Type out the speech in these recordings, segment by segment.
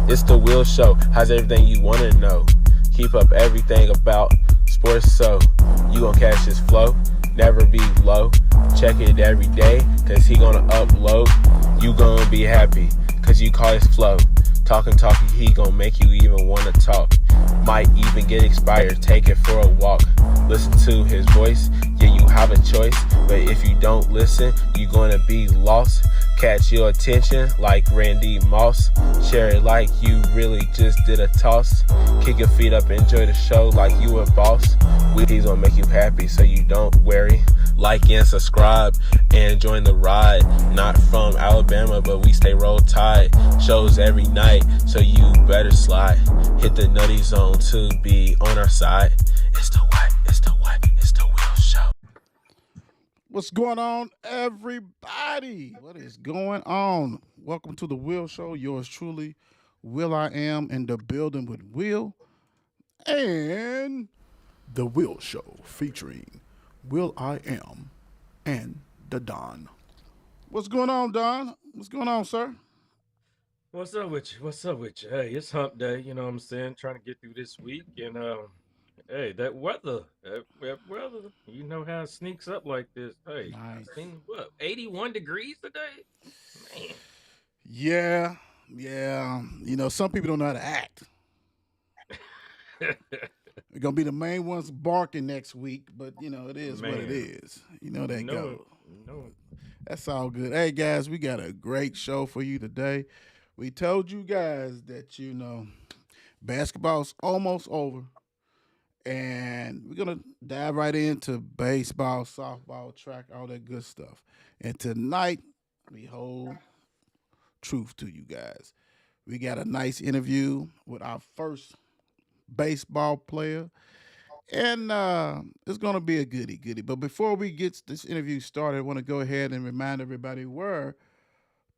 It's the Will Show. How's everything you want to know? Keep up everything about sports so you gon' catch his flow. Never be low. Check it every day, cause he gonna upload. You gonna be happy, cause you call his flow. Talking, he gonna make you even wanna talk. Might even get expired, take it for a walk. Listen to his voice, yeah, you have a choice. But if you don't listen, you gonna be lost. Catch your attention like Randy Moss. Share it like you really just did a toss. Kick your feet up, enjoy the show like you a boss. He's gonna make you happy so you don't worry. Like and subscribe and join the ride. Not from Alabama, but we stay roll tide. Shows every night, so you better slide. Hit the nutty zone to be on our side. It's the Will Show. What's going on, everybody? What is going on? Welcome to the Will Show. Yours truly, Will I Am, in the building with Will and the Will Show featuring Will I Am and the Don. What's going on, Don? What's going on, sir? What's up with you? What's up with you? Hey, it's hump day, you know what I'm saying? Trying to get through this week. And hey, that weather, you know how it sneaks up like this. Hey, I Nice. seen what, 81 degrees today? Man. Yeah. You know, some people don't know how to act. We're gonna be the main ones barking next week, but you know, it is what it Man. is. You know that No, goes. no. That's all good. Hey guys, we got a great show for you today. We told you guys that basketball's almost over, and we're gonna dive right into baseball, softball, track, all that good stuff. And tonight, we hold truth to you guys. We got a nice interview with our first baseball player, and it's gonna be a goody. But before we get this interview started, I want to go ahead and remind everybody where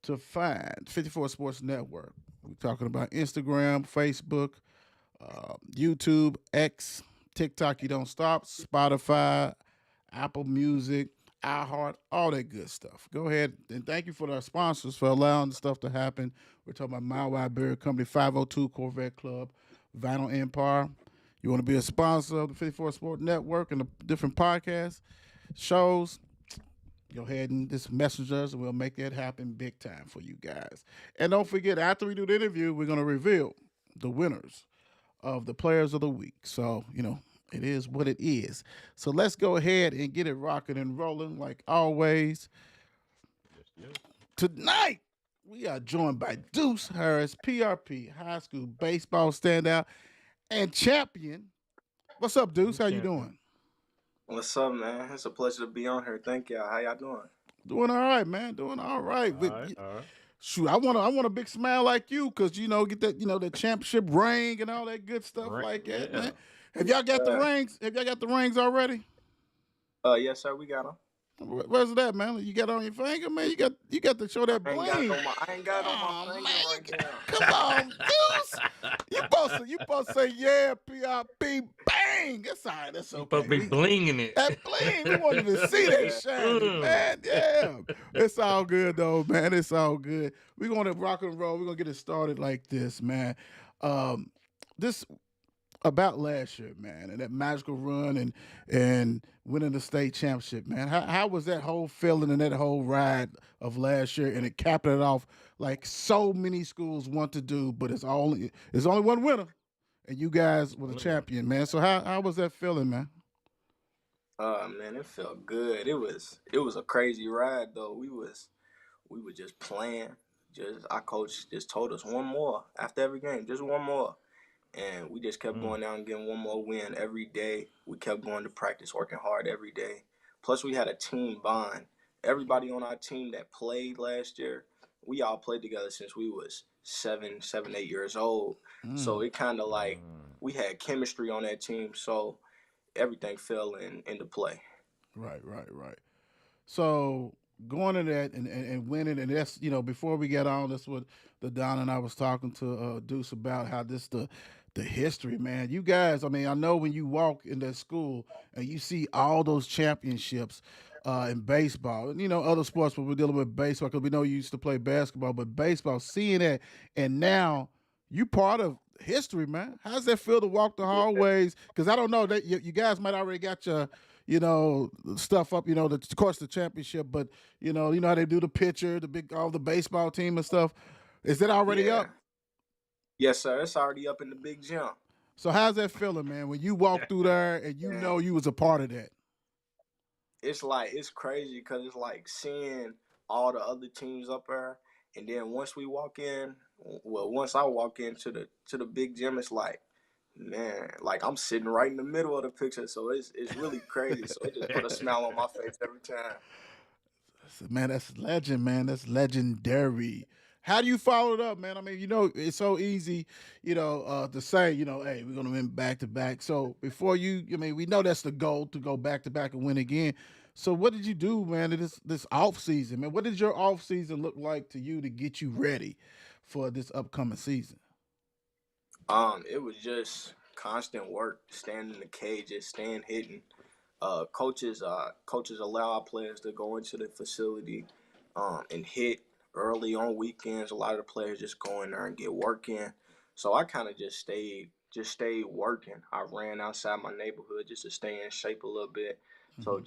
to find 54 Sports Network. We're talking about Instagram, Facebook, YouTube, X, TikTok. You don't stop. Spotify, Apple Music, iHeart, all that good stuff. Go ahead and thank you for our sponsors for allowing the stuff to happen. We're talking about Mile Wide Beer Company, 502 Corvette Club, Vinyl Empire. You want to be a sponsor of the 54 Sport Network and the different podcasts, shows, go ahead and just message us and we'll make that happen big time for you guys. And don't forget, after we do the interview, we're going to reveal the winners of the players of the week. So, it is what it is. So let's go ahead and get it rocking and rolling like always. Yes. Tonight, we are joined by Deuce Harris, PRP, high school baseball standout and champion. What's up, Deuce? How you Champion. doing? What's up, man? It's a pleasure to be on here. Thank y'all. How y'all doing? Doing all right, man. Doing all right. All right, all right. Shoot, I want a big smile like you, cause get that the championship ring and all that good stuff Right, like that, yeah. man. Have y'all got the Uh, rings? Have y'all got the rings already? yes, sir. We got them. Where's that, man? You got it on your finger, man. You got to show that I ain't got bling. it on my. I ain't got it on Oh my man, finger right now. come on, Deuce. You supposed to say yeah, PRP, bang. That's all right. That's You okay. supposed to be blinging it. That bling, we wanted to see that shiny, man. Yeah. It's all good though, man. It's all good. We're gonna rock and roll. We're gonna get it started like this, man. This about last year, man, and that magical run and winning the state championship, man. How was that whole feeling and that whole ride of last year, and it capped it off like so many schools want to do, but it's only one winner, and you guys were the champion, man. So how was that feeling, man? Man, it felt good. It was a crazy ride though. We were just playing. Just our coach just told us one more after every game, just one more. And we just kept Mm. going down and getting one more win every day. We kept going to practice, working hard every day. Plus, we had a team bond. Everybody on our team that played last year, we all played together since we was 8 years old. So Mm, it kind of like Mm. we had chemistry on that team. So everything fell into play. right. So going to that and winning, and that's before we get on, that's what the Don and I was talking to Deuce about how this the history, man. You guys, I mean, I know when you walk in that school and you see all those championships in baseball, and other sports, but we're dealing with baseball because we know you used to play basketball, but baseball, seeing that, and now you part of history, man. How does that feel to walk the Yeah, hallways? Because I don't know that you guys might already got your, stuff up. Of course, the championship, but you know how they do the picture, all the baseball team and stuff. Is that already yeah. up? Yes, sir. It's already up in the big jump. So how's that feeling, man? When you walk through there and you And know you was a part of that. it's crazy because it's like seeing all the other teams up there, and then once we walk in, well, once I walk into the big gym, it's like, man, like I'm sitting right in the middle of the picture, so it's really crazy. So it just put a smile on my face every time. Man, that's legend, man. That's legendary. How do you follow it up, man? I mean, it's so easy, to say, hey, we're gonna win back to back. So before we know that's the goal to go back to back and win again. So what did you do, man, in this off season, man? What did your off season look like to you to get you ready for this upcoming season? It was just constant work, staying in the cages, staying hidden. Coaches allow our players to go into the facility and hit early on weekends. A lot of the players just go in there and get work in. So I kind of just stayed working. I ran outside my neighborhood just to stay in shape a little bit. So Mm-hmm.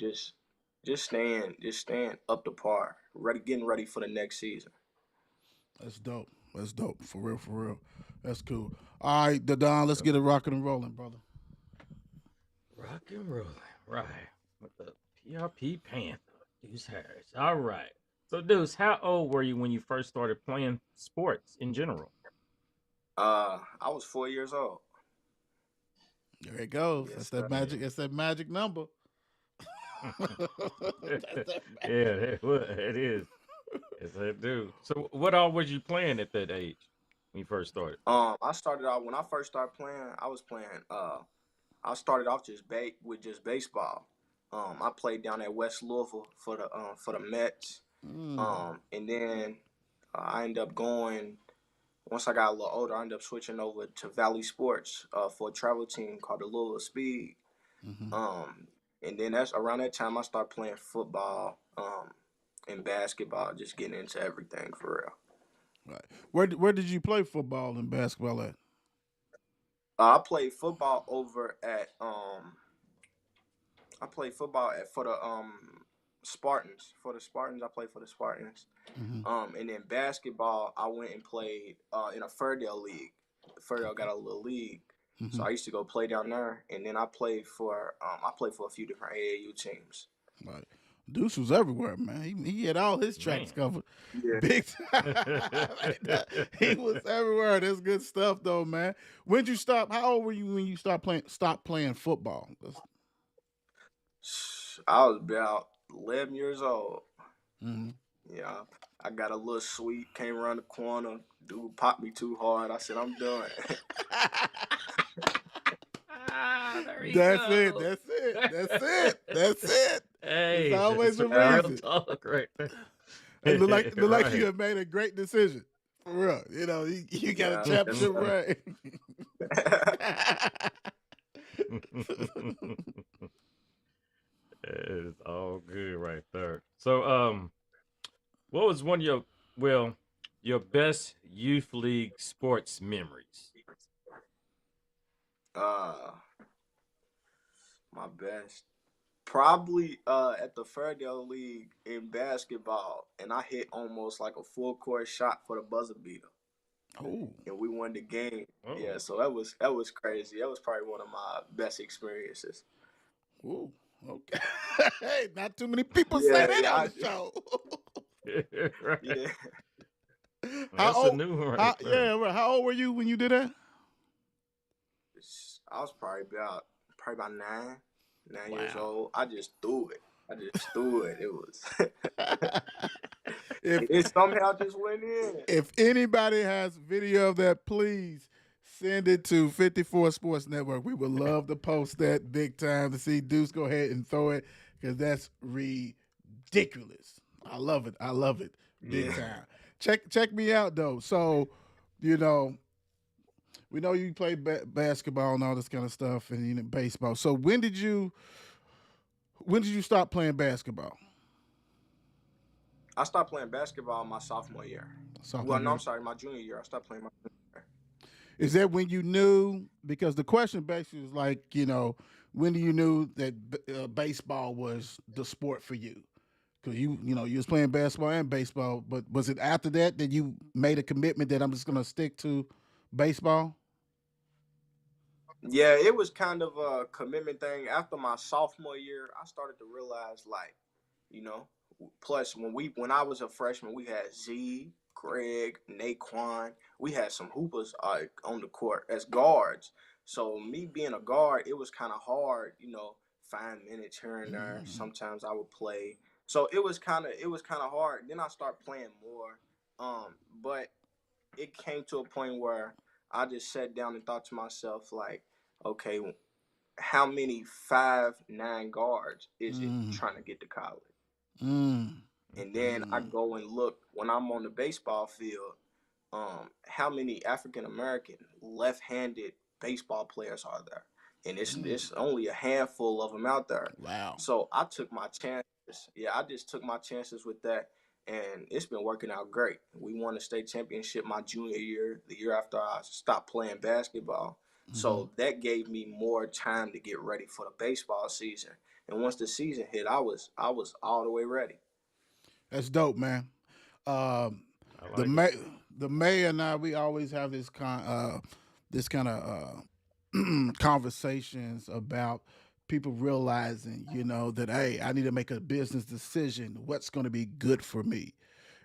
just staying up to par, getting ready for the next season. That's dope. That's dope. For real, for real. That's cool. All right, Don, let's get it rocking and rolling, brother. Rock and rolling, right? With the PRP Panther, Deuce Harris. All right. So, Deuce, how old were you when you first started playing sports in general? I was 4 years old. There it goes. That's Yes, that sir. magic. That's that magic number. Yeah, That's that magic. it is. Yes, I do. So, what all was you playing at that age when you first started? I started out when I first started playing. I was playing. I started off with just baseball. I played down at West Louisville for the Mets. Mm, And then I ended up going. Once I got a little older, I ended up switching over to Valley Sports for a travel team called the Louisville Speed. hmm Um, and then that's around that time I started playing football and basketball, just getting into everything for real. Right. Where did you play football and basketball at? I played football over at I played football for the Spartans. For the Spartans, I played for the Spartans. Hmm And then basketball, I went and played in a Fairdale league. Fairdale got a little league, hmm so I used to go play down there. And then I played for a few different AAU teams. Right. Deuce was everywhere, man. He had all his tracks Man. covered. Yeah. Big time. He was everywhere. That's good stuff, though, man. When'd you stop? How old were you when you stopped playing football? I was about 11 years old. Mm-hmm. Yeah, I got a little sweet. Came around the corner. Dude popped me too hard. I said, I'm done. There you That's it. go. That's it. That's it. That's it. It's Hey, that's always a some real reason. talk right there. It look like you Right. have made a great decision. For real. You got a Yeah, yes, championship sir. ring. It's all good right there. So, what was one of your best youth league sports memories? uh, my best. Probably at the Fairdale League in basketball, and I hit almost like a full court shot for the buzzer beater, Oh, and we won the game. Yeah, Oh, so that was crazy. That was probably one of my best experiences. ooh, okay. Hey, not too many people say Yeah, that yeah, on the show. right. yeah. How That's a old? new one right How there. yeah? Right. How old were you when you did that? I was probably about 9 years Wow. old. I just threw it. I just threw it. It was if it somehow just went in. if anybody has video of that, please send it to 54 Sports Network. We would love to post that big time to see Deuce go ahead and throw it because that's ridiculous. I love it. I love it big Yeah. time. Check me out though. So, you know, we know you play basketball and all this kind of stuff, and baseball. So when did you stop playing basketball? I stopped playing basketball my sophomore year. Well, Sophomore no, I'm year. sorry, my junior year. I stopped playing my junior year. Is that when you knew? Because the question basically is like, when do you knew that baseball was the sport for you? Because you was playing basketball and baseball, but was it after that you made a commitment that I'm just gonna stick to baseball? Yeah, it was kind of a commitment thing. After my sophomore year, I started to realize, like, you know, plus when I was a freshman, we had Z, Greg, Naquan. We had some hoopers on the court as guards. So me being a guard, it was kind of hard, 5 minutes here and there. Mm-hmm. Sometimes I would play. So it was kind of hard. Then I start playing more. But it came to a point where I just sat down and thought to myself, like, okay, how many 5'9" guards is it Mm-hmm. trying to get to college? Mm-hmm. And then I go and look when I'm on the baseball field, how many African American left-handed baseball players are there? And it's only a handful of them out there. Wow. So I took my chances. Yeah, I just took my chances with that, and it's been working out great. We won the state championship my junior year, the year after I stopped playing basketball. Mm-hmm. So that gave me more time to get ready for the baseball season. And once the season hit, I was all the way ready. That's dope, man. Um, I the like it. may the mayor and I, we always have this kind of conversations about people realizing, that hey, I need to make a business decision. What's going to be good for me,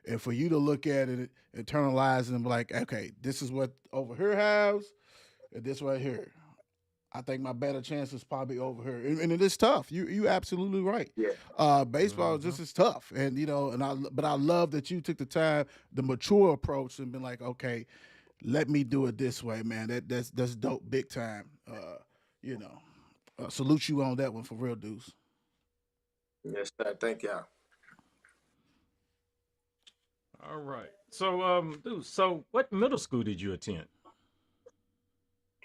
and for you to look at it, internalize, and be like, okay, this is what over here has, and this right here. I think my better chance is probably over here, and it is tough. You absolutely right. Yeah. Baseball is Hmm. just as tough, and but I love that you took the time, the mature approach, and been like, okay, let me do it this way, man. That's dope, big time. You know, salute you on that one for real, Deuce. Yes, sir. Thank you. All right. So, dude, so what middle school did you attend?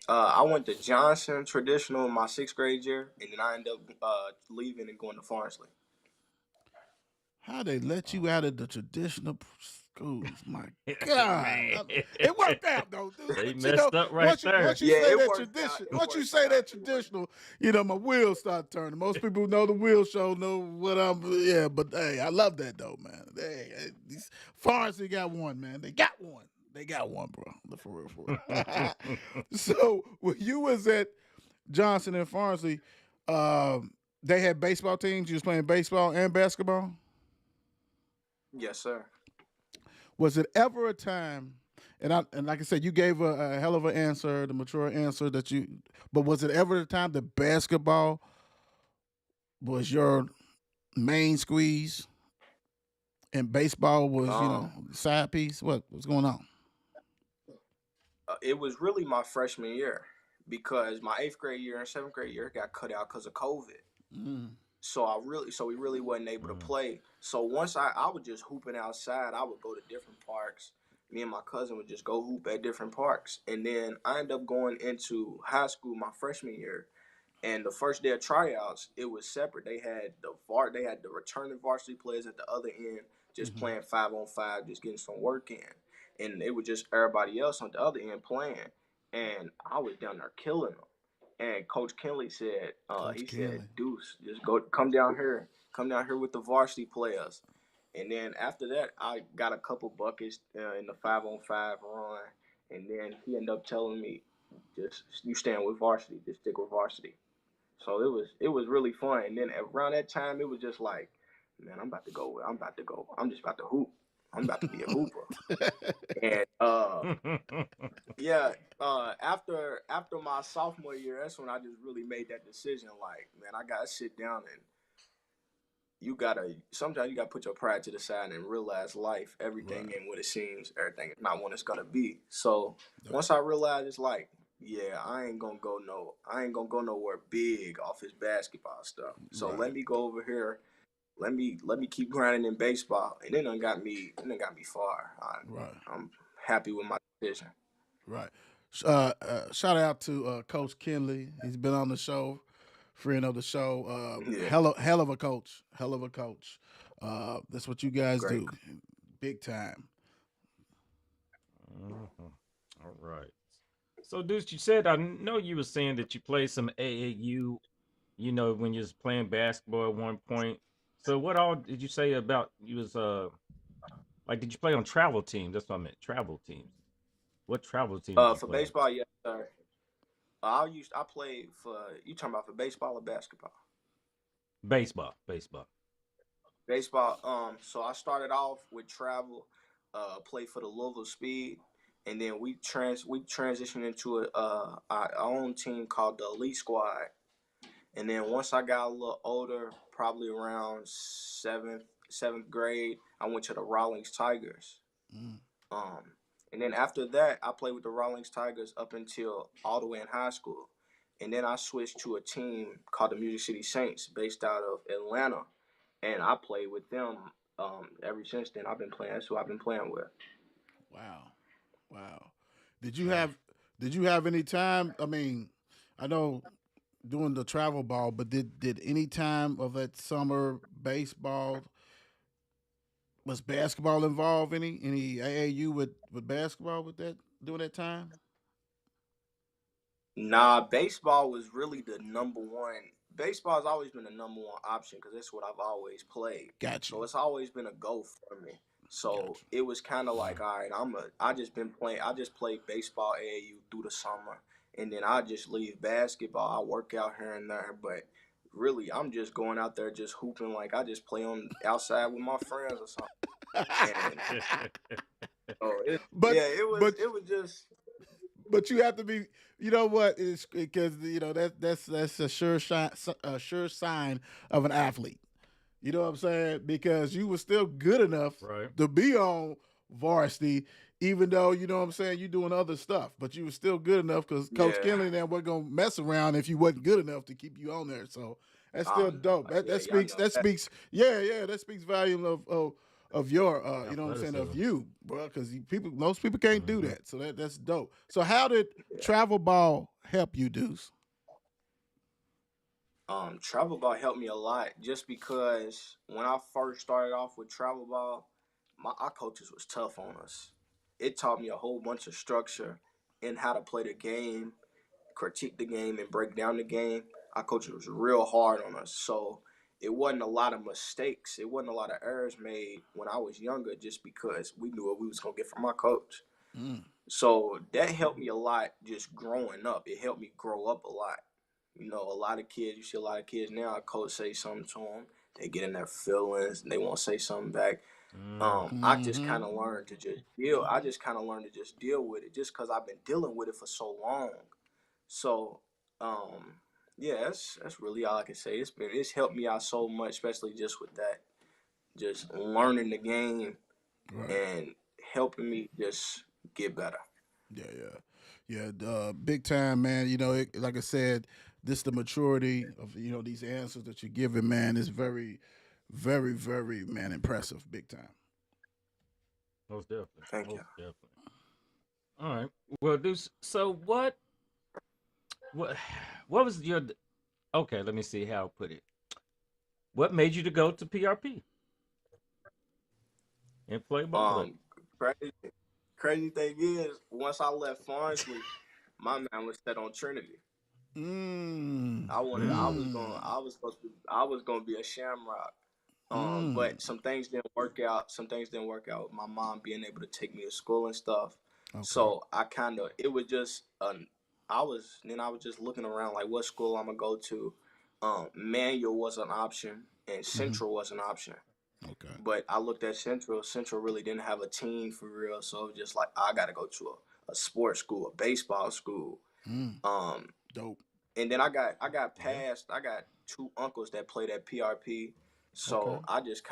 I went to Johnson traditional in my sixth grade year, and then I ended up leaving and going to Farnsley. How they let you Oh. out of the traditional schools? My God, Man, it worked out though, dude. they But messed up right there. once you Yeah, say it that worked out. tradition, It once you worked say out. that It worked. traditional, my wheels start turning. Most people know the wheel show, know what I'm. Yeah, but hey, I love that though, man. These Forestry got one, man. They got one. They got one, bro. For real, for real. So when you was at Johnson and Farnsley, they had baseball teams. You was playing baseball and basketball. Yes, sir. Was it ever a time? And like I said, you gave a hell of an answer, the mature answer that you. But was it ever a time that basketball was your main squeeze and baseball was, Um, side piece? What's going on? it was really my freshman year because my eighth grade year and seventh grade year got cut out because of COVID. Mm, So we really wasn't able to Mm. play. So once I was just hooping outside. I would go to different parks. Me and my cousin would just go hoop at different parks, and then I ended up going into high school my freshman year. And the first day of tryouts, it was separate. They had the returning varsity players at the other end, just hmm playing 5-on-5, just getting some work in, and it was just everybody else on the other end playing. And I was down there killing them. And Coach Kinley said, Coach he said, Kelly. Deuce, just go, come down here with the varsity players. And then after that, I got a couple buckets in the 5-on-5 run. And then he ended up telling me, just you stand with varsity, just stick with varsity. So it was really fun. And then around that time, it was just like, man, I'm about to go. I'm about to go. I'm just about to hoop. I'm about to be a hooper. And yeah, after my sophomore year, that's when I just really made that decision. Like, man, I gotta sit down and you gotta. Sometimes you gotta put your pride to the side and realize life. Everything Right. ain't what it seems. Everything is not what it's gonna be. So Nope. once I realized, it's like, yeah, I ain't gonna go nowhere big off his basketball stuff. So let Right. me go over here. Let me keep grinding in baseball, and then got me far. Right. I'm happy with my decision. Right. Shout out to Coach Kinley. He's been on the show, friend of the show. Yeah, Hell of a coach. Hell of a coach. That's what you guys great. do, big time. Mhm. All right. So, Deuce, you said I know you were saying that you played some AAU. You know, when you was playing basketball at one point. So, what all did you say about you was like? Did you play on travel teams? That's what I meant. Travel teams. What travel team did you For play on? baseball, yes, sir. I played for you talking about for baseball or basketball? Baseball. Baseball. Baseball. So I started off with travel, played for the Louisville Speed, and then we transitioned into our own team called the Elite Squad. And then once I got a little older, probably around seventh grade, I went to the Rawlings Tigers. Mm. Um, and then after that, I played with the Rawlings Tigers up until all the way in high school. And then I switched to a team called the Music City Saints, based out of Atlanta, and I played with them ever since then. I've been playing. That's who I've been playing with. Wow. Wow. Did you Wow. have did you have any time? I mean, I know doing the travel ball, but did any time of that summer baseball was basketball involved? Any AAU with basketball with that during that time? Nah, baseball was really the number one. Baseball has always been the number one option because that's what I've always played. Got you. So it's always been a go for me. Got So you. it was kind of Mm. like, all right, I just been playing. I just played baseball AAU through the summer, and then I just leave basketball. I work out here and there, but really, I'm just going out there just hooping like I just play on outside with my friends or something. And oh, but yeah, but it was just but you have to be. You know what? It's because that's a sure sign of an athlete. You know what I'm saying? Because you were still good enough Right. to be on varsity, even though you know what I'm saying you're doing other stuff. But you were still good enough because Coach yeah. Kinley and them wasn't gonna mess around if you wasn't good enough to keep you on there. So that's Oh still no, dope. That yeah, that y'all speaks know that that. speaks yeah, that speaks volume of your you know what I'm saying, of Athleticism. you, bro. Because most people can't do Hmm. that. So that's dope. So how did Yeah. travel ball help you, Deuce? Travel ball helped me a lot just because when I first started off with travel ball, our coaches was tough on us. It taught me a whole bunch of structure and how to play the game, critique the game, and break down the game. Our coaches was real hard on us, so it wasn't a lot of mistakes. It wasn't a lot of errors made when I was younger, just because we knew what we was gonna get from our coach. Mm, So that helped me a lot just growing up. It helped me grow up a lot. You know, a lot of kids, you see a lot of kids now, a coach say something to them, they get in their feelings, and they want to say something back. Mm. I just mm-hmm. kind of learned to just deal. I just kind of learned to just deal with it, just because I've been dealing with it for so long. So, um, yeah, that's really all I can say. It's helped me out so much, especially just with that, just learning the game Right. and helping me just get better. Big time, man. You know, like I said, this the maturity of these answers that you're giving, man. Is very, very, very, man, impressive. Big time. Most definitely. Thank you. Most definitely. All right. Well, Deuce. So what what was your okay? Let me see how I put it. What made you to go to PRP and play ball there? Um, crazy, crazy thing is, once I left Farnsley, my man was set on Trinity. Mm, Mm. I was gonna be a Shamrock. mm. But some things didn't work out. Some things didn't work out with my mom being able to take me to school and stuff. Okay. So I kind of it was just I was just looking around like what school I'm gonna go to. Manual was an option and Mm-hmm. Central was an option. Okay. But I looked at Central. Central really didn't have a team for real, so it was just like I got to go to a sports school, a baseball school. Mm. Um, Dope. and then I got Yeah. passed. I got two uncles that played at PRP, Okay. so I just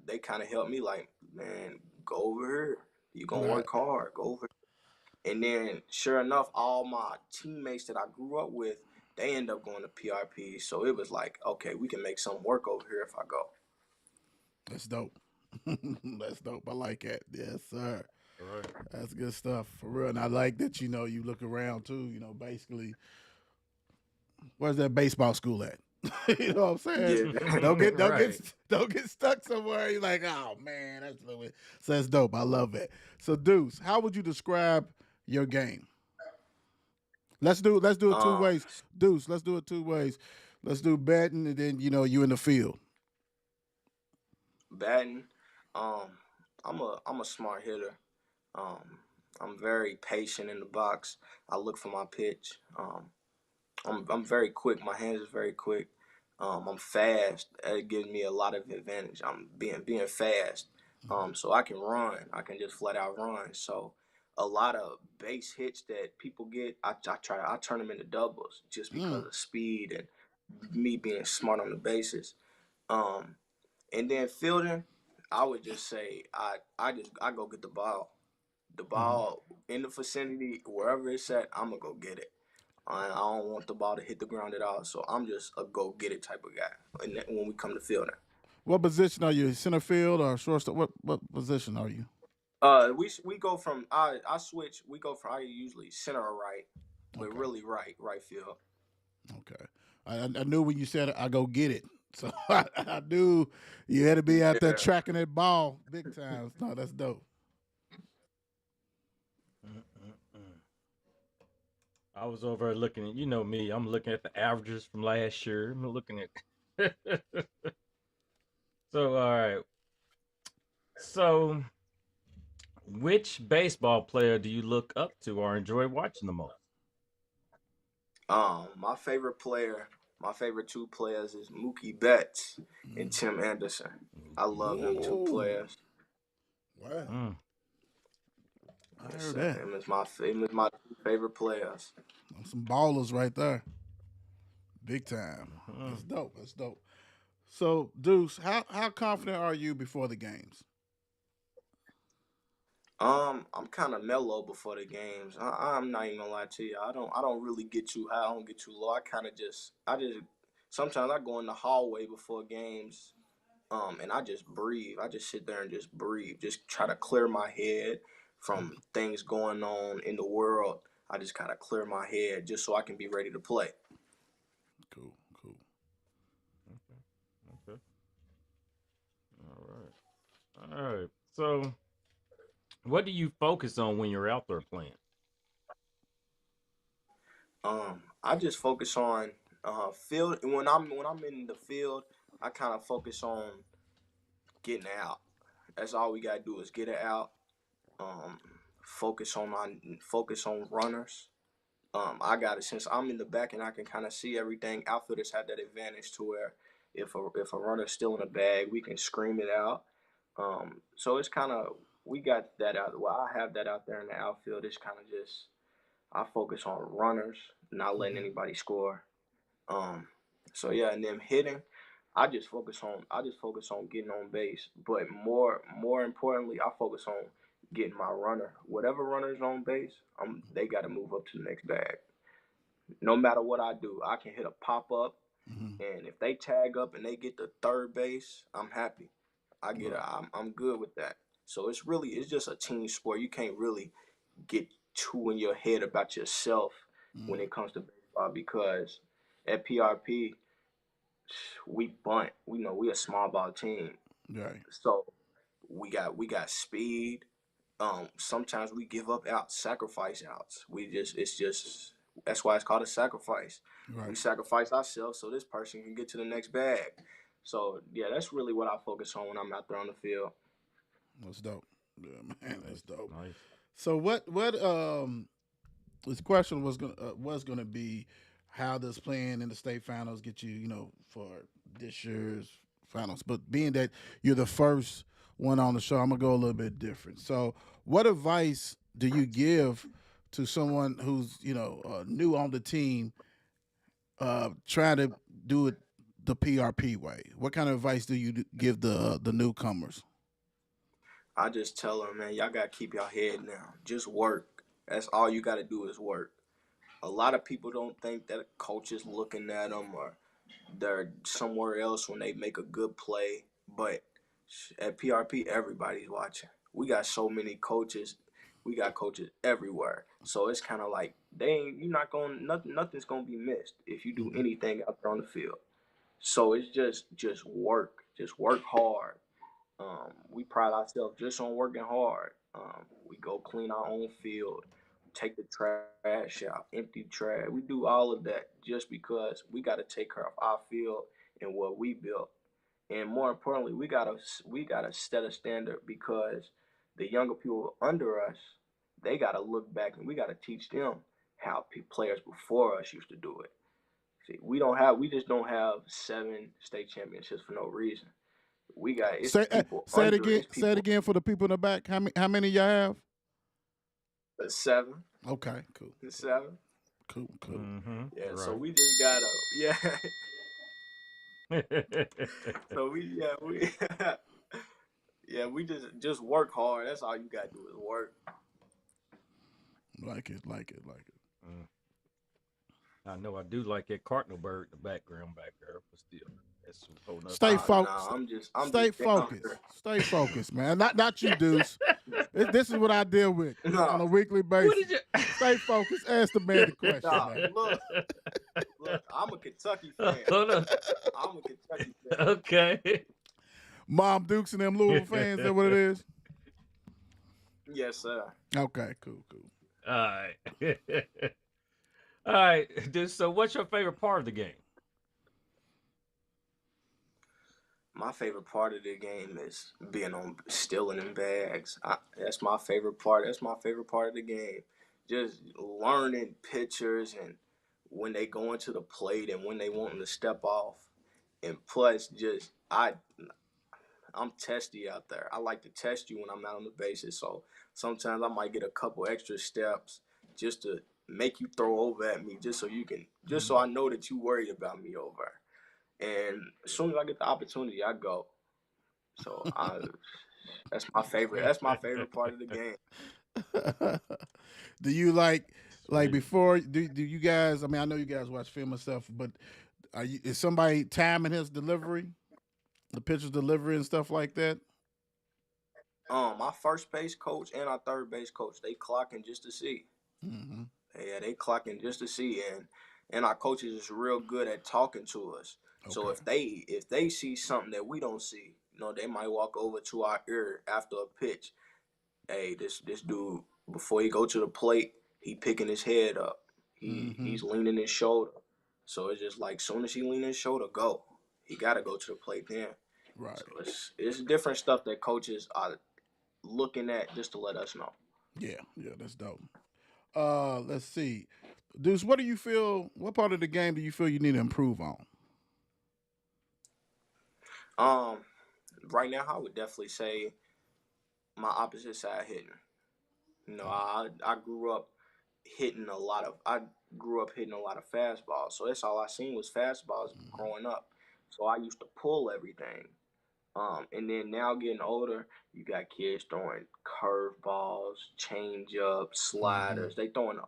they kind of helped me like, man, go over here. You gonna Right. work hard. Go over. And then sure enough, all my teammates that I grew up with, they end up going to PRP. So it was like, okay, we can make some work over here if I go. That's dope. That's dope. I like that. Yes, sir. All right. That's good stuff for real. And I like that you look around too. Basically, where's that baseball school at? You know what I'm saying? Yeah, Don't get don't get Right. don't get stuck somewhere. You're like, oh man, that's a little bit. So that's dope. I love it. So Deuce, how would you describe your game? Let's do it two Um, ways. Deuce, let's do it two ways. Let's do batting and then you in the field. Batting, um, I'm a smart hitter. Um, I'm very patient in the box. I look for my pitch. I'm very quick. My hands is very quick. I'm fast. It gives me a lot of advantage. I'm being fast. So I can run. I can just flat out run. So a lot of base hits that people get, I turn them into doubles just Mm. because of speed and me being smart on the bases. Um, and then fielding, I would just say I go get the ball. The Hmm. ball in the vicinity, wherever it's at, I'm gonna go get it. I don't want the ball to hit the ground at all, so I'm just a go get it type of guy. And when we come to fielding, What position are you? Center field or shortstop? What position are you? we go from I switch. We go from I usually center or right, but Okay. really right field. Okay. I knew when you said I go get it. So I knew you had to be out there Yeah. tracking that ball big time. No, that's dope. Mm-mm-mm. I was over looking at, you know me, I'm looking at the averages from last year. I'm looking at. So, all right. So, which baseball player do you look up to or enjoy watching the most? My favorite player, my favorite two players is Mookie Betts and Tim Anderson. I love them two Ooh. players. Wow. Mm, I Yes, heard sir. that. Him is my two favorite players. Some ballers right there. Big time. mhm. That's dope. That's dope. So, Deuce, how confident are you before the games? I'm kind of mellow before the games. I'm not even gonna lie to you. I don't really get too high. I don't get too low. I just sometimes I go in the hallway before games. And I just breathe. I just sit there and just breathe. Just try to clear my head from things going on in the world. I just kind of clear my head just so I can be ready to play. Cool, cool. Okay. Okay. All right. All right. So, what do you focus on when you're out there playing? I just focus on field. When I'm in the field, I kind of focus on getting out. That's all we gotta do is get it out. Um, focus on runners. I got it since I'm in the back and I can kind of see everything. Outfielders have that advantage to where if a runner's still in the bag, we can scream it out. So it's kind of we got that out. Well, I have that out there in the outfield. It's kind of just I focus on runners, not letting Hmm. anybody score. Um, so yeah, and then hitting, I just focus on getting on base. But more importantly, I focus on getting my runner. Whatever runner's on base, they got to move up to the next bag. No matter what I do, I can hit a pop up, Hmm. and if they tag up and they get to third base, I'm happy. Right. I'm good with that. So it's just a team sport. You can't really get too in your head about yourself when Mm. it comes to baseball because at PRP we bunt. We know we a small ball team, Right. so we got speed. Sometimes we give up sacrifice outs. It's just that's why it's called a sacrifice. We Right. sacrifice ourselves so this person can get to the next bag. So yeah, that's really what I focus on when I'm out there on the field. That's dope. Yeah, man, that's Nice. dope. Nice. So what this question was gonna be how does playing in the state finals get you, for this year's finals. But being that you're the first one on the show, I'm gonna go a little bit different. So, what advice do you give to someone who's new on the team, trying to do it the PRP way? What kind of advice do you give the newcomers? I just tell them, man, y'all gotta keep your head down. Just work. That's all you gotta do is work. A lot of people don't think that a coach is looking at them or they're somewhere else when they make a good play. But at PRP, everybody's watching. We got so many coaches. We got coaches everywhere. So it's kind of like they ain't you not going nothing's gonna be missed if you do Hmm. anything out there on the field. So it's just work. Just work hard. We pride ourselves just on working hard. We go clean our own field. take the trash out, empty trash. We do all of that just because we got to take care of our field and what we built. And more importantly, we gotta set a standard because the younger people under us, they gotta look back and we gotta teach them how players before us used to do it. See, we just don't have 7 state championships for no reason. It's people Say it under, again. it's Say it people again for the people in the back. How many y'all have? 7, Okay, cool, 7. cool, cool. Mm-hmm. Yeah, so Right. we just gotta, yeah. So we yeah, we just work hard. That's all you gotta do is work. Like it, like it, like it. Mm. I know I do like that cardinal bird in the background back there, but still, that's a whole nother Stay topic. focused. Nah, I'm Stay just down focused. here. Stay focused, man. Not you, Deuce. This is what I deal with on No, a weekly What basis. did you? Stay focused. Ask the man the question, nah. man. Look. I'm a Kentucky fan. Hold on. I'm a Kentucky fan. Okay. Mom Dukes and them Louisville fans. Is that what it is? Yes, sir. Okay, cool, cool. All right. All right, dude. So, what's your favorite part of the game? My favorite part of the game is being on stealing in bags. That's my favorite part. That's my favorite part of the game. Just learning pictures and when they go into the plate and when they want them to step off. And plus, I'm testy out there. I like to test you when I'm out on the bases. So sometimes I might get a couple extra steps just to make you throw over at me, just so I know that you worried about me over. And as soon as I get the opportunity, I go. So that's my favorite. That's my favorite part of the game. Do you like Sweet. before? Do you guys? I mean, I know you guys watch film and stuff, but is somebody timing his delivery, the pitcher's delivery and stuff like that? My first base coach and our third base coach, they clocking just to see. Mm-hmm. Yeah, they clocking just to see, and our coaches is real good at talking to us. So Okay. if they see something that we don't see, they might walk over to our ear after a pitch. Hey, this dude before he go to the plate, he picking his head up. Mm-hmm. He's leaning his shoulder. So it's just like soon as he lean his shoulder, go. He got to go to the plate then. Right. So it's different stuff that coaches are looking at just to let us know. Yeah. Yeah. That's dope. Let's see, Deuce. What do you feel? What part of the game do you feel you need to improve on? Um, right now, I would definitely say my opposite side hitting. I grew up hitting a lot of I grew up hitting a lot of fastballs, so that's all I seen was fastballs Mm-hmm. growing up. So I used to pull everything. And then now getting older, you got kids throwing curveballs, changeups, Mm-hmm. sliders. They throwing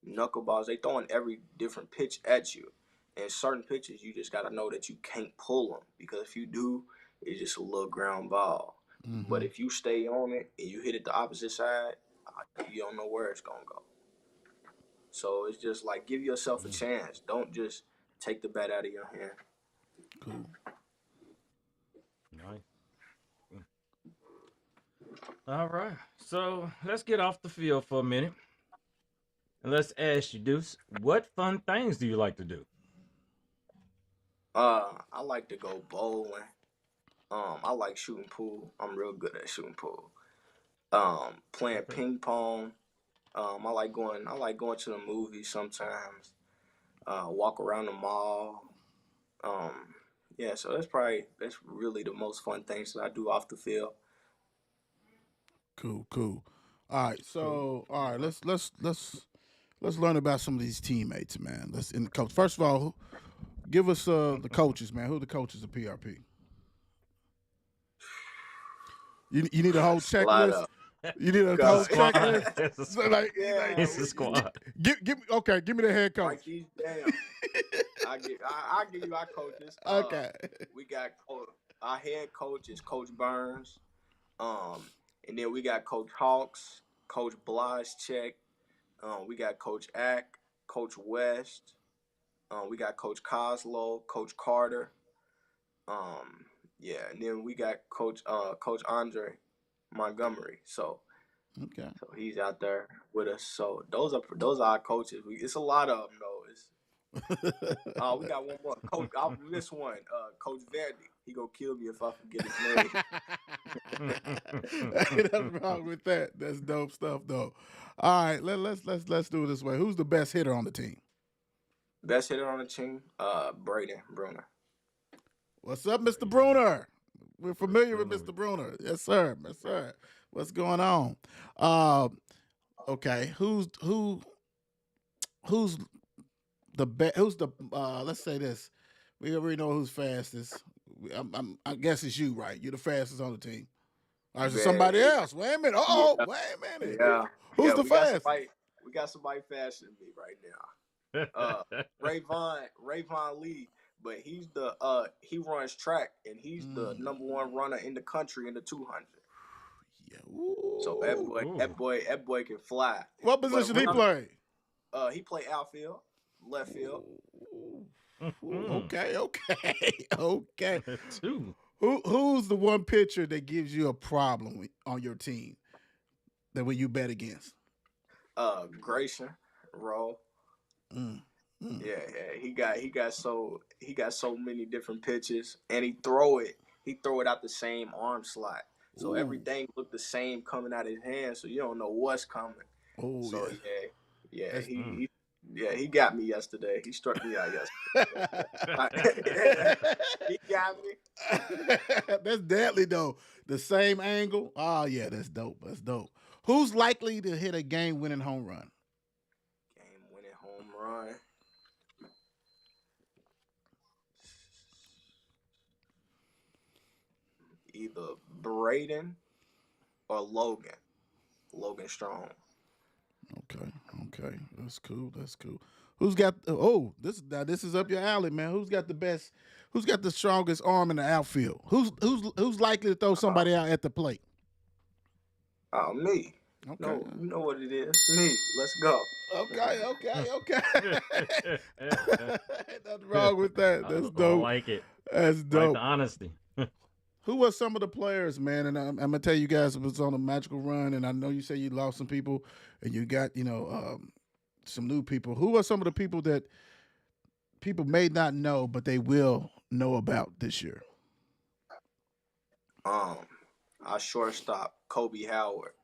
knuckleballs. They throwing every different pitch at you. And certain pitches, you just got to know that you can't pull them because if you do, it's just a little ground ball. But Mm-hmm. if you stay on it and you hit it the opposite side, you don't know where it's gonna go. So it's just like give yourself a chance. Don't just take the bat out of your hand. Cool. Nice. All right. So let's get off the field for a minute and let's ask you, Deuce, what fun things do you like to do? I like to go bowling. I like shooting pool. I'm real good at shooting pool. Playing Okay. ping pong. I like going to the movies sometimes. Walk around the mall. Um, yeah, so that's really the most fun things that I do off the field. Cool. Cool. All right. Cool. So all right. Let's learn about some of these teammates, man. Let's in the coach. First of all, give us the coaches, man. Who are the coaches of PRP? You need a whole Slide checklist. up. You need a It's a whole God. squad. checklist. It's a So squad. Yeah, It's a squad. give me okay. Give me the head coach. write these down. I give you our coaches. Okay. We got our head coach is Coach Burns. And then we got Coach Hawks, Coach Check. We got Coach Ack, Coach West. We got Coach Coslow, Coach Carter. Um, yeah, and then we got Coach Andre Montgomery. So Okay. so he's out there. with us. So those are our coaches. It's a lot of them though. We got one more. Coach, I missed one. Coach Vandy. He gonna kill me if I forget his name. Ain't nothing wrong with that. That's dope stuff, though. All right, let's do it this way. Who's the best hitter on the team? Best hitter on the team, Braden Bruner. What's up, Mr. Bruner? We're familiar with Mr. Bruner. Yes, sir. Yes, sir. What's going on? Okay. Who's the best? Who's the? Let's say this. We already know who's fastest. I guess it's you, right? You're the fastest on the team. Or is it somebody else? Wait a minute. Oh, Yeah. wait a minute. Yeah. Who's the fastest? We got somebody faster than me right now. Rayvon Lee, but he runs track and he's the number one runner in the country in the 200. Yeah. So that boy can fly. What position he play? He play outfield, left field. Okay. Two. Who's the one pitcher that gives you a problem on your team that when you bet against? Grayson Roll. Yeah, he got so many different pitches, and he throw it out the same arm slot. So everything looked the same coming out of his hand, so you don't know what's coming. Oh, so he got me yesterday. He struck me out yesterday. He got me. That's deadly though. The same angle. Oh yeah, that's dope. That's dope. Who's likely to hit a game-winning home run? Game-winning home run. Either Braden or Logan Strong. Okay. That's cool. Who's got this is up your alley, man. Who's got the strongest arm in the outfield? Who's likely to throw somebody out at the plate? Me. Okay. No, you know what it is. Me. Let's go. Okay. Nothing wrong with that. That's dope. I like it. That's dope. Like the honesty. Who were some of the players, man? And I'm gonna tell you guys, it was on a magical run, and I know you say you lost some people, and you got some new people. Who are some of the people that people may not know, but they will know about this year? Our shortstop, Kobe Howard.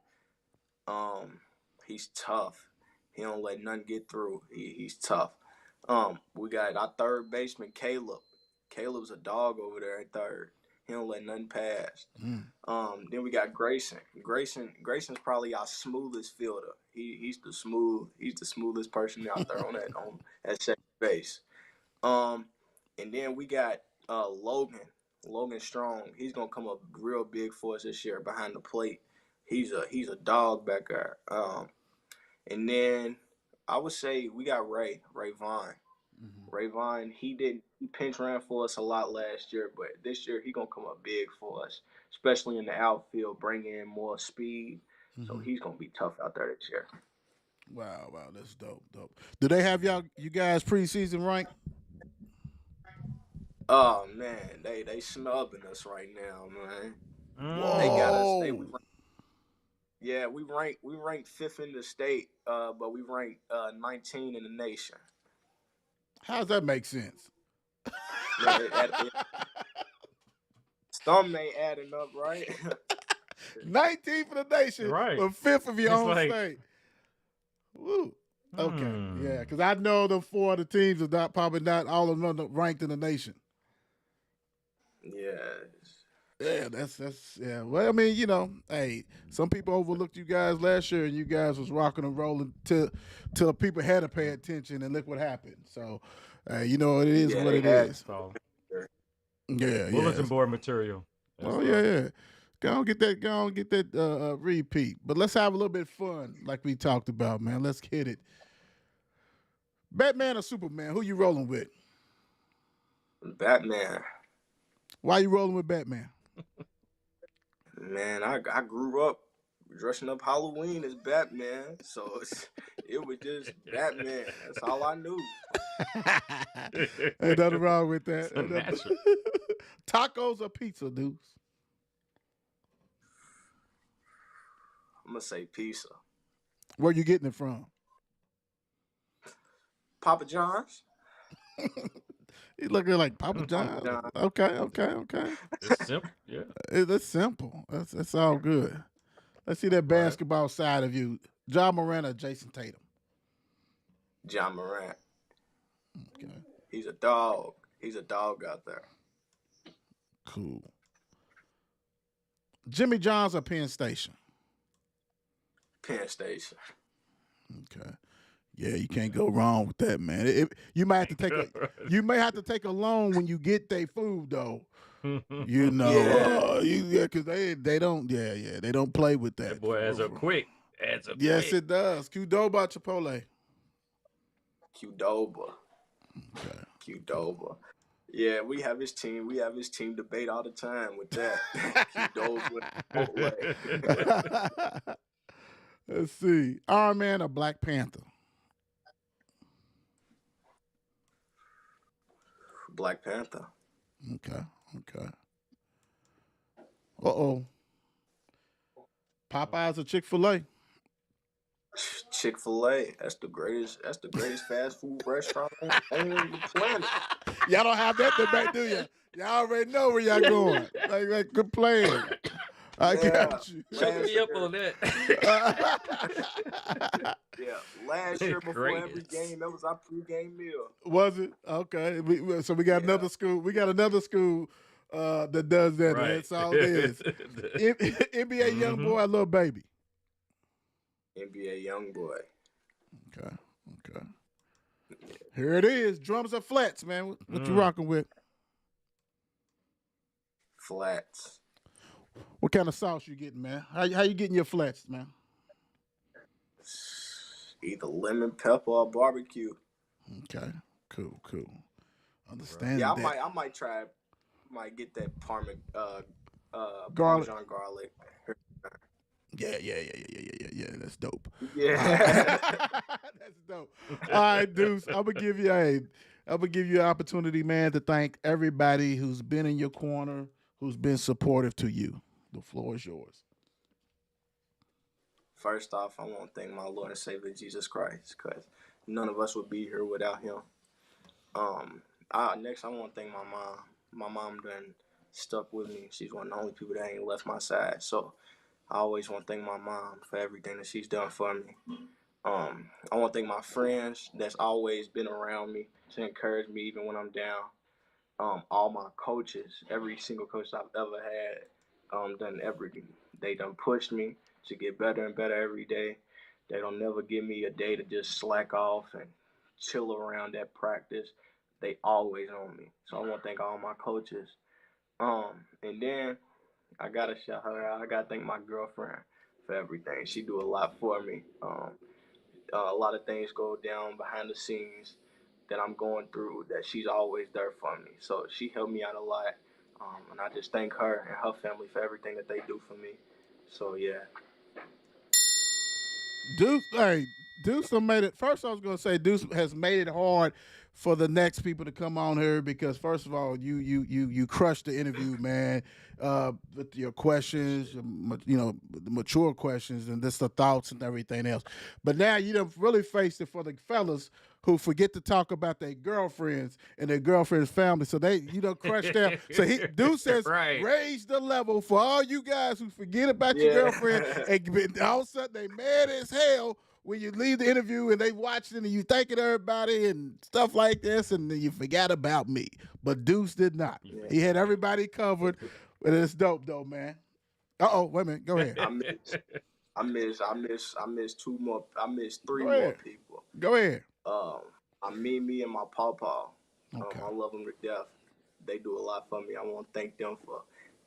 He's tough. He don't let nothing get through. He's tough. We got our third baseman, Caleb. Caleb's a dog over there at third. He don't let nothing pass. Then we got Grayson. Grayson's probably our smoothest fielder. He's the smoothest person out there on at second base. And then we got Logan Strong. He's gonna come up real big for us this year behind the plate. He's a dog back there. And then I would say we got Ray Vaughn. Ray Vaughn, he pinch ran for us a lot last year, but this year he gonna come up big for us, especially in the outfield, bring in more speed. So he's gonna be tough out there this year. Wow, that's dope. Do they have you guys preseason ranked? Oh man, they snubbing us right now, man. Whoa. They got us. We ranked 5th in the state, but we ranked 19 in the nation. How does that make sense? Some ain't adding up, right? 19th for the nation, Right. but 5th of your own like, state. Woo. Okay, yeah, because I know the 4 of the teams are probably not all of them ranked in the nation. Yeah, that's yeah. Well, I mean, hey, some people overlooked you guys last year, and you guys was rocking and rolling till people had to pay attention, and look what happened. So, it is what it is. So, Yeah, bulletin board material. Yeah. Go on, get that repeat. But let's have a little bit of fun, like we talked about, man. Let's hit it. Batman or Superman? Who you rolling with? Batman. Why you rolling with Batman? Man, I grew up dressing up Halloween as Batman, so it was just Batman. That's all I knew. Ain't nothing wrong with that. So natural. Tacos or pizza, Deuce? I'm gonna say pizza. Where you getting it from? Papa John's. You looking like Papa Papa John? John. Okay. It's simple. Yeah. That's simple. That's all good. Let's see that Right. basketball side of you. John Moran or Jason Tatum? John Morant. Okay, He's a dog. He's a dog out there. cool. Jimmy Johns or Penn Station? Penn Station. Okay. Yeah, you can't go wrong with that, man. You might have to take a loan when you get their food though. You know, because they don't they don't play with that. That boy adds up quick. Adds up Yes, quick. it does. Qdoba Chipotle. Qdoba. Okay. Qdoba. Yeah, we have his team. We have his team debate all the time with that. Qdoba. Chipotle. Let's see. Iron Man or Black Panther? Black Panther. Okay. Uh-oh. Popeyes or Chick-fil-A? Chick-fil-A. That's the greatest fast food restaurant on the planet. Y'all don't have that debate, do you? Y'all already know where y'all going. Like good plan. I got you. Choke me up on that. Yeah, last year before every Greatest. game, that was our pregame meal. Was it? Okay. So we got another school. We got another school that does that. Right. That's all it is. NBA young boy, little baby. NBA young boy. Okay. Here it is. Drums or flats, man. What you rocking with? Flats. What kind of sauce you getting, man? How you getting your flats, man? Either lemon pepper or barbecue. Okay. Cool. Understand Yeah, that. I might try. Might get that Garlic. Parmesan garlic. Yeah. That's dope. Yeah. That's dope. All right, Deuce. I'm gonna give you an opportunity, man, to thank everybody who's been in your corner, who's been supportive to you. The floor is yours. First off, I want to thank my Lord and Savior Jesus Christ, because none of us would be here without Him. Next, I want to thank my mom. My mom done stuck with me. She's one of the only people that ain't left my side. So I always want to thank my mom for everything that she's done for me. I want to thank my friends that's always been around me to encourage me even when I'm down. All my coaches, every single coach I've ever had, they done pushed me to get better and better every day. They don't never give me a day to just slack off and chill around at practice. They always on me. So I want to thank all my coaches. And then I gotta shout her out. I gotta thank my girlfriend for everything. She do a lot for me. A lot of things go down behind the scenes that I'm going through that she's always there for me. So she helped me out a lot. And I just thank her and her family for everything that they do for me. So yeah. Deuce made it. First, I was going to say Deuce has made it hard for the next people to come on here because, first of all, you crushed the interview, man, with your questions, the mature questions and just the thoughts and everything else. But now you done really faced it for the fellas who forget to talk about their girlfriends and their girlfriends' family. So you done crushed them. So Deuce says, Right. raise the level for all you guys who forget about your girlfriend and all of a sudden they mad as hell when you leave the interview and they watching and you thanking everybody and stuff like this and then you forgot about me. But Deuce did not. Yeah. He had everybody covered. But it's dope though, man. Wait a minute. Go ahead. I miss three Go more ahead. people. Go ahead. Me and my pawpaw. Okay. I love them to death. They do a lot for me. I want to thank them for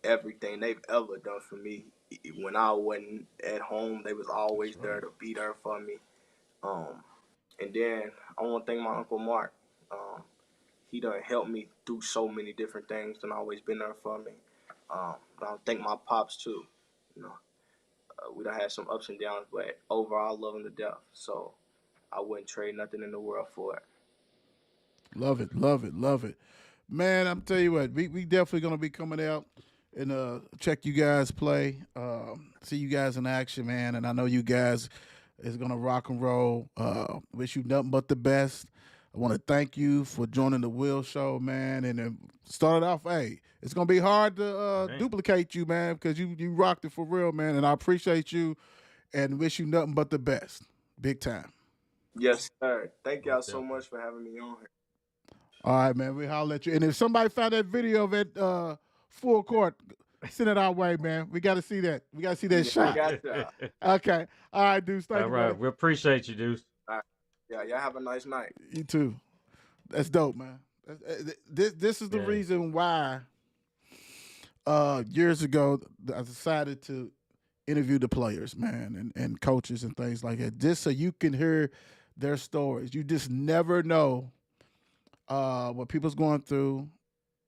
everything they've ever done for me. When I wasn't at home, they was always there to be there for me. And then I want to thank my Uncle Mark. He done helped me through so many different things and always been there for me. I thank my pops too. We done had some ups and downs, but overall, I love him to death. So I wouldn't trade nothing in the world for it. Love it. Man, I'm tell you what, we definitely gonna be coming out and check you guys play, see you guys in action, man. And I know you guys is gonna rock and roll. Wish you nothing but the best. I want to thank you for joining the Will Show, man. And then started off, hey, it's gonna be hard to Man. duplicate you, man, because you rocked it for real, man. And I appreciate you and wish you nothing but the best, big time. Yes, sir. Thank y'all Most so definitely. much for having me on here. All right, man. We holler at you. And if somebody found that video of it full court, send it our way, man. We got to see that. We got to see that Yeah, I shot. got y'all. Okay. All right, Deuce. Thank All you, right. brother. We appreciate you, Deuce. All right. Yeah, y'all have a nice night. You too. That's dope, man. This is the Yeah. reason why years ago I decided to interview the players, man, and coaches and things like that, just so you can hear their stories. You just never know what people's going through,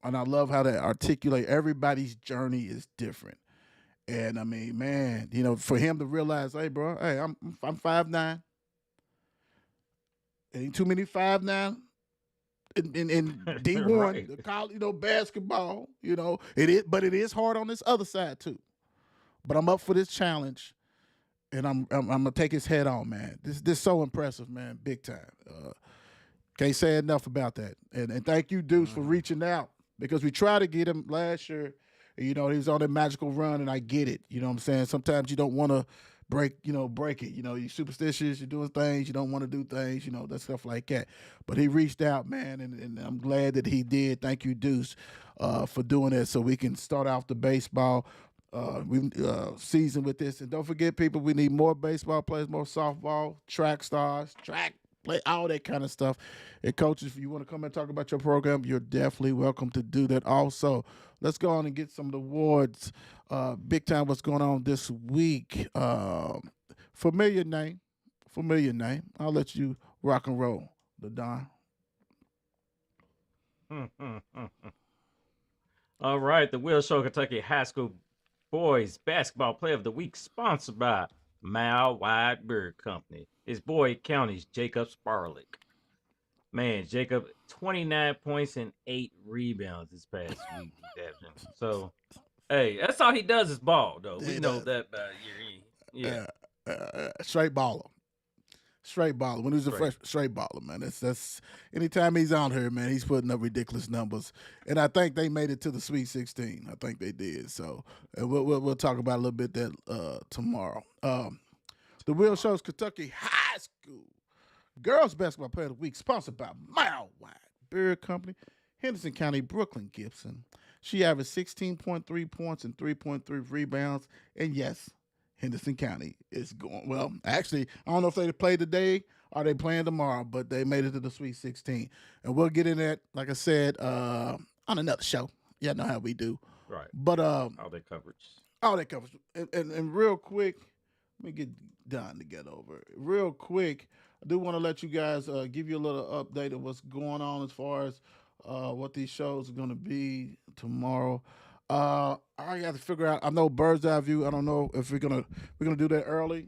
and I love how they articulate. Everybody's journey is different, and I mean, man, for him to realize, hey, bro, hey, I'm 5'9". Ain't too many 5'9" in D1, Right. the college, basketball. It is, but it is hard on this other side too. But I'm up for this challenge, and I'm gonna take his head on, man. This so impressive, man, big time. Can't say enough about that. And thank you, Deuce, for reaching out, because we tried to get him last year. He was on that magical run, and I get it. You know what I'm saying? Sometimes you don't want to break it. You're superstitious. You're doing things. You don't want to do things. That stuff like that. But he reached out, man, and I'm glad that he did. Thank you, Deuce, for doing that, so we can start off the baseball season with this. And don't forget, people, we need more baseball players, more softball, track stars, track play, all that kind of stuff. And coaches, if you want to come and talk about your program, you're definitely welcome to do that also. Let's go on and get some of the awards. Big time, what's going on this week. Familiar name. I'll let you rock and roll, the Don. All right. The Will Show Kentucky High School Boys Basketball Player of the Week, sponsored by Mile Wide Beer Company. It's Boyd County's Jacob Sparlick. Man, Jacob, 29 points and 8 rebounds this past week. So, hey, that's all he does is ball, though. We know that about you. Yeah. Straight baller. When he was a fresh straight baller, man. That's anytime he's on here, man, he's putting up ridiculous numbers. And I think they made it to the Sweet 16. I think they did. So we'll talk about a little bit that tomorrow. The Will Show's Kentucky High School Girls Basketball Player of the Week, sponsored by Mile Wide Beer Company, Henderson County, Brooklyn Gibson. She averaged 16.3 points and 3.3 rebounds. And yes, Henderson County is going well. Actually, I don't know if they play today or they playing tomorrow, but they made it to the Sweet 16. And we'll get in that, like I said, on another show. Yeah, know how we do. Right. But all that coverage. And real quick, let me get Don to get over it. Real quick, I do want to let you guys give you a little update of what's going on as far as what these shows are going to be tomorrow. I got to figure out. I know Bird's Eye View. I don't know if we're gonna do that early.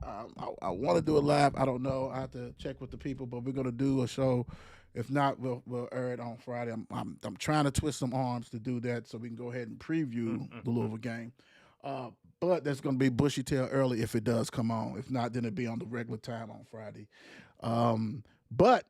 I want to do it live. I don't know. I have to check with the people, but we're gonna do a show. If not, we'll air it on Friday. I'm trying to twist some arms to do that so we can go ahead and preview the Louisville game. But that's going to be bushy tail early if it does come on. If not, then it'll be on the regular time on Friday. But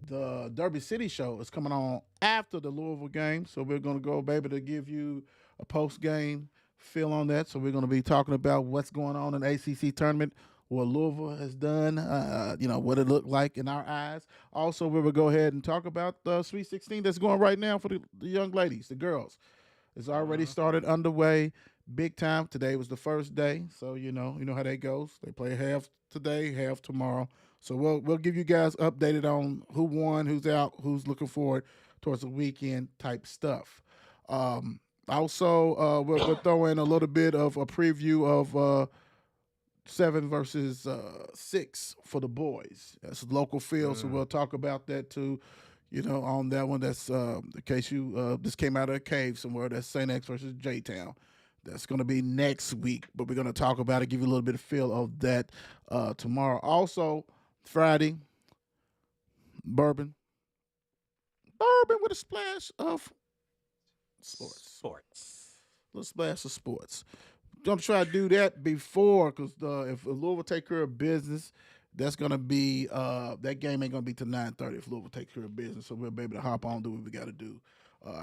the Derby City show is coming on after the Louisville game, so we're going to go, baby, to give you a post-game feel on that. So we're going to be talking about what's going on in the ACC tournament, what Louisville has done, what it looked like in our eyes. Also, we will go ahead and talk about the Sweet 16 that's going right now for the young ladies, the girls. It's already started underway, big time. Today was the first day, so you know how that goes. They play half today, half tomorrow. So we'll give you guys updated on who won, who's out, who's looking forward towards the weekend type stuff. Also, we'll throw in a little bit of a preview of 7 versus 6 for the boys. That's a local field, so we'll talk about that too. On that one, that's in case you this came out of a cave somewhere. That's St. X versus J-Town. That's going to be next week, but we're going to talk about it, give you a little bit of feel of that tomorrow. Also, Friday, bourbon with a splash of sports. A little splash of sports. gonna try to do that before, because if Louisville take care of business, that's gonna be that game ain't gonna be till 9:30 if Louisville take care of business. So we'll be able to hop on, do what we got to do,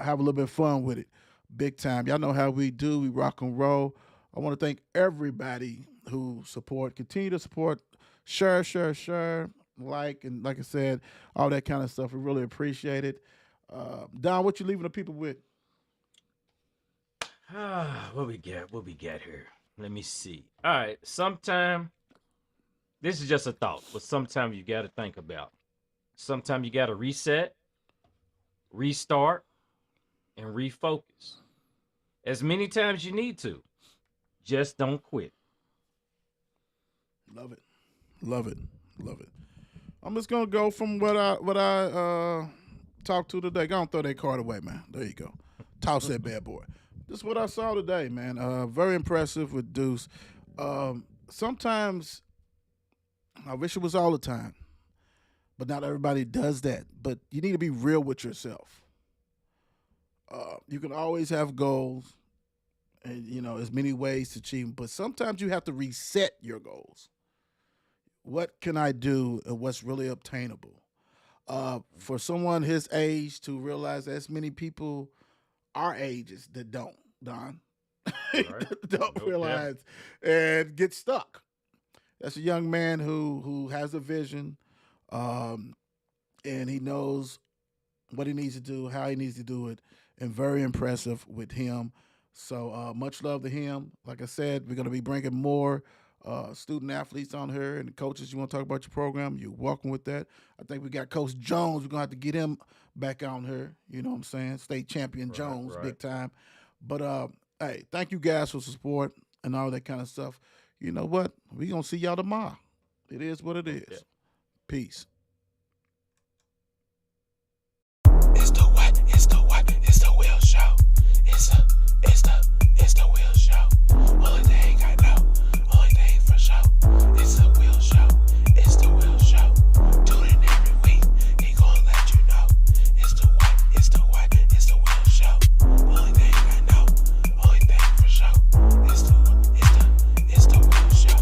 have a little bit of fun with it, big time. Y'all know how we do. We rock and roll. I want to thank everybody who continue to support, share, and like I said, all that kind of stuff. We really appreciate it. Don, what you leaving the people with? What we got here? Let me see. All right, this is just a thought, but sometimes you got to think about. Sometimes you got to reset, restart, and refocus. As many times you need to. Just don't quit. Love it. I'm just gonna go from what I talked to today. Go on, throw that card away, man. There you go. Toss that bad boy. This is what I saw today, man. Very impressive with Deuce. Sometimes I wish it was all the time, but not everybody does that. But you need to be real with yourself. You can always have goals, and there's many ways to achieve them, but sometimes you have to reset your goals. What can I do, and what's really obtainable? For someone his age to realize there's many people our ages that don't, Don, Right. don't realize and get stuck. That's a young man who has a vision, and he knows what he needs to do, how he needs to do it, and very impressive with him. So much love to him. Like I said, we're going to be bringing more student athletes on here, and the coaches. You want to talk about your program, you're welcome with that. I think we got Coach Jones. We're going to have to get him back on here. You know what I'm saying? State champion Jones, big time. But, hey, thank you guys for support and all that kind of stuff. You know what? We're going to see y'all tomorrow. It is what it is. Yeah. Peace. It's the Will Show. It's the Will Show. Only thing I know, only thing for sure. It's the Will Show. It's the Will Show. Tune in every week. He gonna let you know. It's the Will Show. Only thing I know, only thing for sure. It's the Will Show.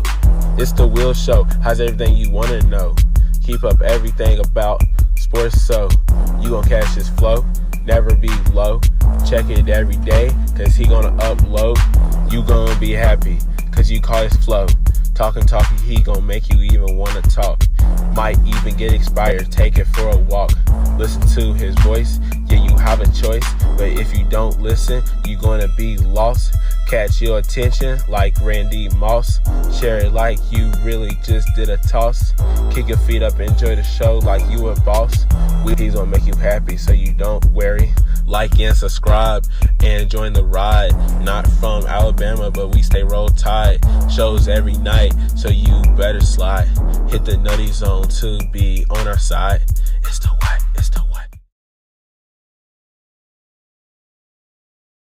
It's the Will Show. How's everything you wanna know? Keep up everything about sports, so you gon' catch his flow, never be low. Check it every day, cause he gonna upload. You gonna be happy, cause you call his flow. Talking, he gonna make you even wanna talk. Might even get inspired, take it for a walk. Listen to his voice, yeah, you have a choice. But if you don't listen, you gonna be lost. Catch your attention like Randy Moss. Share it like you really just did a toss. Kick your feet up, enjoy the show like you a boss. He's gonna make you happy, so you don't worry. Like and subscribe and join the ride. Not from Alabama, but we stay roll tide. Shows every night, so you better slide. Hit the nutty zone to be on our side. It's the way.